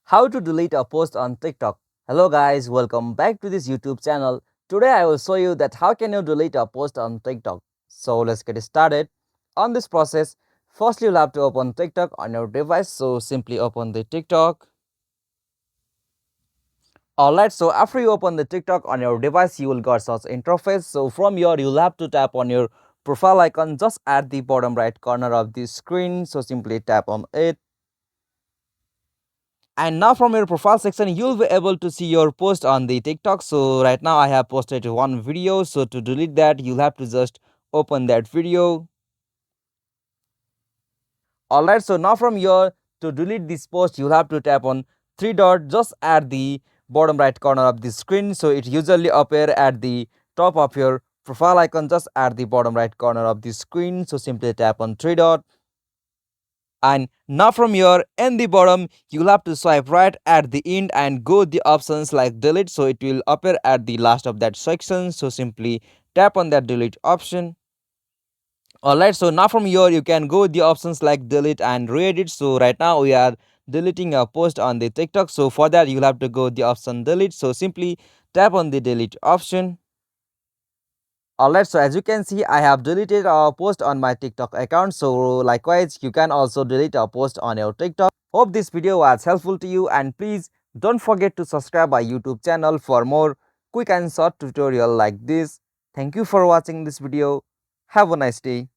How to delete a post on TikTok. Hello guys, welcome back to this YouTube channel. Today I will show you that how can you delete a post on TikTok. So let's get started. On this process, first you'll have to open TikTok on your device. So simply open the TikTok. Alright, so after you open the TikTok on your device, you will get such interface. So from here, you'll have to tap on your profile icon just at the bottom right corner of the screen. So simply tap on it. And now from your profile section, you'll be able to see your post on the TikTok. So right now I have posted one video. So to delete that, you'll have to just open that video. Alright, so now from here, to delete this post, you'll have to tap on three dot just at the bottom right corner of the screen. So it usually appear at the top of your profile icon just at the bottom right corner of the screen. So simply tap on three dot. And now from here in the bottom, you'll have to swipe right at the end and go the options like delete. So it will appear at the last of that section. So simply tap on that delete option. Alright, so now from here you can go the options like delete and re-edit. So right now we are deleting a post on the TikTok. So for that you'll have to go the option delete. So simply tap on the delete option. Alright, so as you can see, I have deleted a post on my TikTok account. So likewise, you can also delete a post on your TikTok. Hope this video was helpful to you, and please don't forget to subscribe our YouTube channel for more quick and short tutorial like this. Thank you for watching this video. Have a nice day.